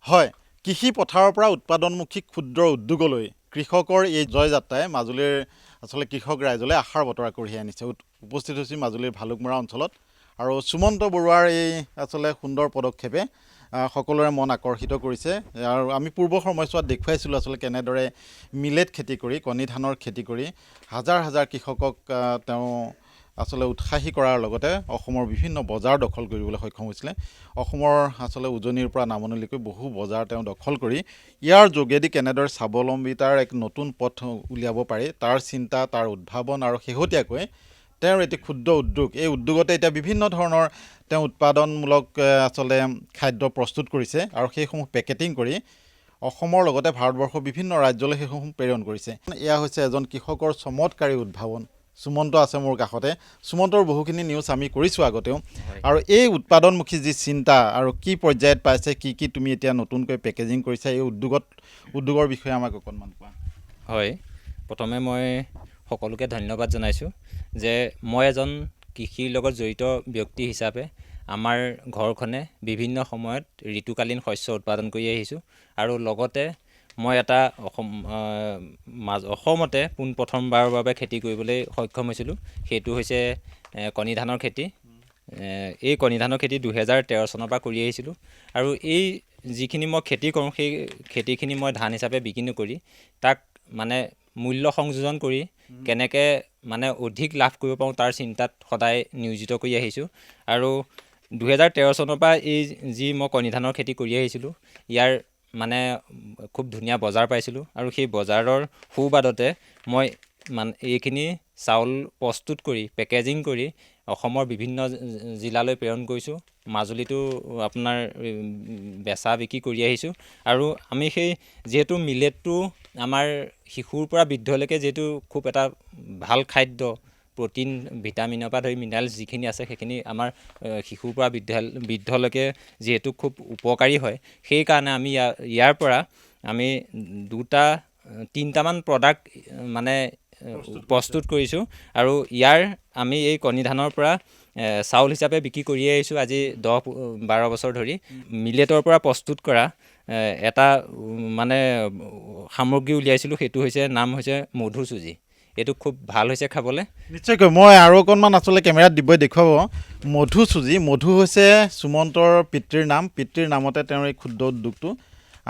হয়, কৃষি পথাৰৰ পৰা উৎপাদনমুখী ক্ষুদ্ৰ উদ্যোগলৈ কৃষকৰ এই জয়যাত্ৰাই মাজুলীৰ আচলতে কৃষক ৰাইজলৈ আশাৰ বতৰা কঢ়িয়াই আনিছে। উপস্থিত হৈছোঁ মাজুলীৰ ভালুকমৰা অঞ্চলত আৰু সুমন্ত বৰুৱাৰ এই আচলতে সুন্দৰ পদক্ষেপে সকলোৰে মন আকৰ্ষিত কৰিছে। আৰু আমি পূৰ্বৰ সময়ছোৱাত দেখুৱাইছিলোঁ আচলতে কেনেদৰে মিলেট খেতি কৰি, কণী ধানৰ খেতি কৰি হাজাৰ হাজাৰ কৃষকক তেওঁ আচলতে উৎসাহী কৰাৰ লগতে অসমৰ বিভিন্ন বজাৰ দখল কৰিবলৈ সক্ষম হৈছিলে। অসমৰ আচলতে উজনিৰ পৰা নামনিলৈকে বহু বজাৰ তেওঁ দখল কৰি ইয়াৰ যোগেদি কেনেদৰে স্বাৱলম্বিতাৰ এক নতুন পথ উলিয়াব পাৰি তাৰ চিন্তা, তাৰ উদ্ভাৱন আৰু শেহতীয়াকৈ তেওঁৰ এটি ক্ষুদ্ৰ উদ্যোগ, এই উদ্যোগতে এতিয়া বিভিন্ন ধৰণৰ তেওঁ উৎপাদনমূলক আচলতে খাদ্য প্ৰস্তুত কৰিছে আৰু সেইসমূহ পেকেটিং কৰি অসমৰ লগতে ভাৰতবৰ্ষৰ বিভিন্ন ৰাজ্যলৈ সেইসমূহ প্ৰেৰণ কৰিছে। এয়া হৈছে এজন কৃষকৰ চমৎকাৰী উদ্ভাৱন। সুমন্ত আছে মোৰ কাষতে। সুমন্তৰ বহুখিনি নিউজ আমি কৰিছোঁ আগতেও, আৰু এই উৎপাদনমুখী যি চিন্তা আৰু কি পৰ্যায়ত পাইছে, কি তুমি এতিয়া নতুনকৈ পেকেজিং কৰিছা, এই উদ্যোগৰ বিষয়ে আমাক অকণমান কোৱা। হয়, প্ৰথমে মই সকলোকে ধন্যবাদ জনাইছোঁ যে মই এজন কৃষিৰ লগত জড়িত ব্যক্তি হিচাপে আমাৰ ঘৰখনে বিভিন্ন সময়ত ঋতুকালীন শস্য উৎপাদন কৰি আহিছোঁ আৰু লগতে মই এটা অসমতে পোনপ্ৰথমবাৰৰ বাবে খেতি কৰিবলৈ সক্ষম হৈছিলোঁ। সেইটো হৈছে কণী ধানৰ খেতি। এই কণী ধানৰ খেতি 2013 চনৰ পৰা কৰি আহিছিলোঁ আৰু এই যিখিনি মই খেতি কৰোঁ সেই খেতিখিনি মই ধান হিচাপে বিক্ৰী নকৰি তাক মানে মূল্য সংযোজন কৰি কেনেকৈ মানে অধিক লাভ কৰিব পাৰোঁ তাৰ চিন্তাত সদায় নিয়োজিত কৰি আহিছোঁ। আৰু 2013 চনৰ পৰা এই যি মই কণী ধানৰ খেতি কৰি আহিছিলোঁ, ইয়াৰ মানে খুব ধুনীয়া বজাৰ পাইছিলোঁ আৰু সেই বজাৰৰ সুবাদতে মই এইখিনি চাউল প্ৰস্তুত কৰি পেকেজিং কৰি অসমৰ বিভিন্ন জিলালৈ প্ৰেৰণ কৰিছোঁ। মাজুলীতো আপোনাৰ বেচা বিক্ৰী কৰি আহিছোঁ আৰু আমি সেই যিহেতু মিলেটটো আমাৰ শিশুৰ পৰা বৃদ্ধলৈকে যিহেতু খুব এটা ভাল খাদ্য, প্ৰ'টিন, ভিটামিনৰ পৰা ধৰি মিনাৰেলছ যিখিনি আছে সেইখিনি আমাৰ শিশুৰ পৰা বৃদ্ধলৈকে যিহেতু খুব উপকাৰী হয়, সেইকাৰণে আমি ইয়াৰ পৰা আমি 3টামান প্ৰডাক্ট মানে প্ৰস্তুত কৰিছোঁ আৰু আমি এই কণী ধানৰ পৰা চাউল হিচাপে বিক্ৰী কৰি আহিছোঁ আজি 10-12 বছৰ ধৰি। মিলেটৰ পৰা প্ৰস্তুত কৰা এটা মানে সামগ্ৰী উলিয়াইছিলোঁ, সেইটো নাম হৈছে মধু চুজি। এইটো খুব ভাল হৈছে খাবলৈ। নিশ্চয়কৈ মই আৰু অকণমান আচলতে কেমেৰাত দিব্যই দেখুৱাব। মধু চুজি, মধু হৈছে সুমন্তৰ পিতৃৰ নাম, পিতৃৰ নামতে তেওঁৰ এই ক্ষুদ্ৰ উদ্যোগটো।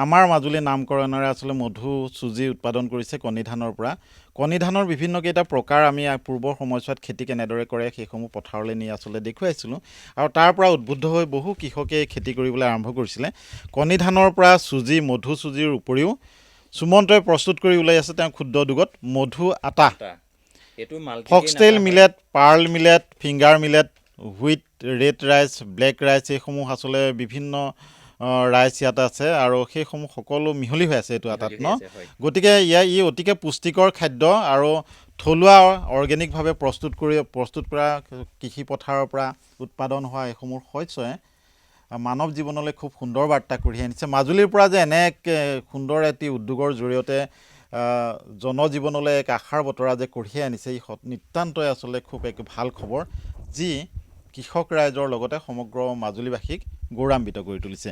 আমাৰ মাজুলীৰ নামকৰণেৰে আচলতে মধু চুজি উৎপাদন কৰিছে কণী ধানৰ পৰা। কণী ধানৰ বিভিন্ন কেইটা প্ৰকাৰ আমি পূৰ্বৰ সময়ছোৱাত খেতি কেনেদৰে কৰে সেইসমূহ পথাৰলৈ নি আচলতে দেখুৱাইছিলোঁ আৰু তাৰ পৰা উদ্বুদ্ধ হৈ বহু কৃষকে খেতি কৰিবলৈ আৰম্ভ কৰিছিলে। কণী ধানৰ পৰা চুজি, মধু চুজিৰ উপৰিও সুমন্তই প্ৰস্তুত কৰি ওলাই আছে তেওঁৰ ক্ষুদ্ৰ উদ্যোগত মধু আটা, foxtail millet, pearl millet, finger millet, wheat, red rice, black rice, এইসমূহ আচলতে বিভিন্ন ৰাইচ ইয়াত আছে আৰু সেইসমূহ সকলো মিহলি হৈ আছে এইটো আটাত ন। গতিকে ই অতিকে পুষ্টিকৰ খাদ্য আৰু থলুৱা অৰ্গেনিকভাৱে প্ৰস্তুত কৰা কৃষি পথাৰৰ পৰা উৎপাদন হোৱা এইসমূহ শস্যই মানৱ জীৱনলৈ খুব সুন্দৰ বাৰ্তা কঢ়িয়াই আনিছে। মাজুলীৰ পৰা যে এনে এক সুন্দৰ এটি উদ্যোগৰ জৰিয়তে জনজীৱনলৈ এক আশাৰ বতৰা যে কঢ়িয়াই আনিছে, ই নিতান্তই আচলতে খুব এক ভাল খবৰ, যি কৃষক ৰাইজৰ লগতে সমগ্ৰ মাজুলীবাসীক গৌৰৱান্বিত কৰি তুলিছে।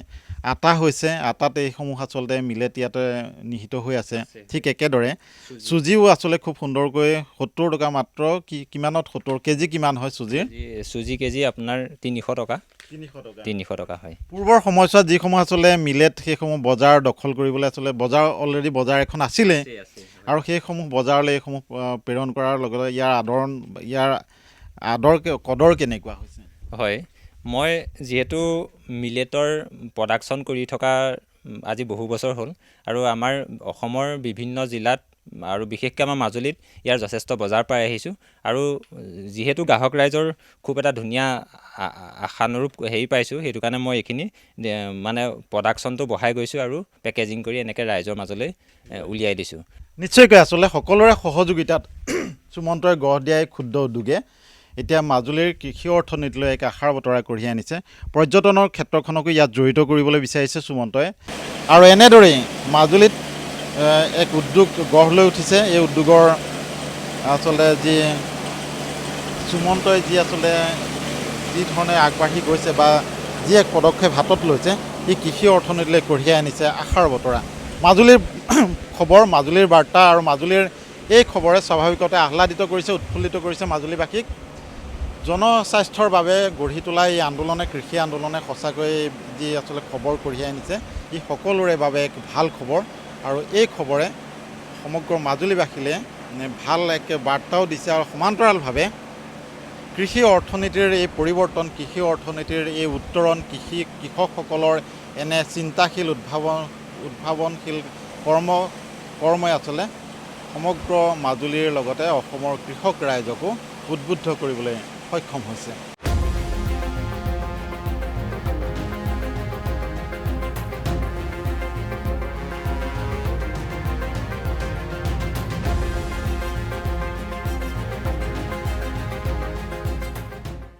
আটা হৈছে, আটাত এইসমূহ আচলতে মিলেট ইয়াতে নিহিত হৈ আছে। ঠিক একেদৰে চুজিও আচলতে খুব সুন্দৰকৈ 70 টকা মাত্ৰ। কিমানত 70 কেজি কিমান হয় চুজিৰ? চুজি কেজি আপোনাৰ 300 টকা। 300 টকা হয়। পূৰ্বৰ সময়ছোৱাত যিসমূহ আচলতে মিলেট সেইসমূহ বজাৰ দখল কৰিবলৈ আচলতে অলৰেডি বজাৰ এখন আছিলে আৰু সেইসমূহ বজাৰলৈ এইসমূহ প্ৰেৰণ কৰাৰ লগতে ইয়াৰ কদৰ কেনেকুৱা হৈছে? হয়, মই যিহেতু মিলেটৰ প্ৰডাকশ্যন কৰি থকা আজি বহু বছৰ হ'ল আৰু আমাৰ অসমৰ বিভিন্ন জিলাত আৰু বিশেষকৈ আমাৰ মাজুলীত ইয়াৰ যথেষ্ট বজাৰ পাই আহিছোঁ আৰু যিহেতু গ্ৰাহক ৰাইজৰ খুব এটা ধুনীয়া আশানুৰূপ পাইছোঁ, সেইটো কাৰণে মই এইখিনি মানে প্ৰডাকশ্যনটো বঢ়াই গৈছোঁ আৰু পেকেজিং কৰি এনেকৈ ৰাইজৰ মাজলৈ উলিয়াই দিছোঁ। নিশ্চয়কৈ আচলতে সকলোৰে সহযোগিতাত সুমন্তই গঢ় দিয়া এই ক্ষুদ্ৰ উদ্যোগে এতিয়া মাজুলীৰ কৃষি অৰ্থনীতিলৈ এক আশাৰ বতৰা কঢ়িয়াই আনিছে। পৰ্যটনৰ ক্ষেত্ৰখনকো ইয়াত জড়িত কৰিবলৈ বিচাৰিছে সুমন্তই আৰু এনেদৰেই মাজুলীত এক উদ্যোগ গঢ় লৈ উঠিছে। এই উদ্যোগৰ আচলতে যি সুমন্তই যি আচলতে যি ধৰণে আগবাঢ়ি গৈছে বা যি এক পদক্ষেপ হাতত লৈছে, ই কৃষি অৰ্থনীতিলৈ কঢ়িয়াই আনিছে আশাৰ বতৰা। মাজুলীৰ খবৰ, মাজুলীৰ বাৰ্তা আৰু মাজুলীৰ এই খবৰে স্বাভাৱিকতে আহ্লাদিত কৰিছে, উৎফুল্লিত কৰিছে মাজুলীবাসীক। জনস্বাস্থ্যৰ বাবে গঢ়ি তোলা এই আন্দোলনে, কৃষি আন্দোলনে সঁচাকৈ যি আচলতে খবৰ কঢ়িয়াই আনিছে, ই সকলোৰে বাবে এক ভাল খবৰ। আৰু এই খবৰে সমগ্ৰ মাজুলীবাসীলৈ ভাল এক বাৰ্তাও দিছে আৰু সমান্তৰালভাৱে কৃষি অৰ্থনীতিৰ এই পৰিৱৰ্তন, কৃষি অৰ্থনীতিৰ এই উত্তৰণ, কৃষকসকলৰ এনে চিন্তাশীল উদ্ভাৱনশীল কৰ্মই আচলতে সমগ্ৰ মাজুলীৰ লগতে অসমৰ কৃষক ৰাইজকো উদ্বুদ্ধ কৰিবলৈ সক্ষম হৈছে।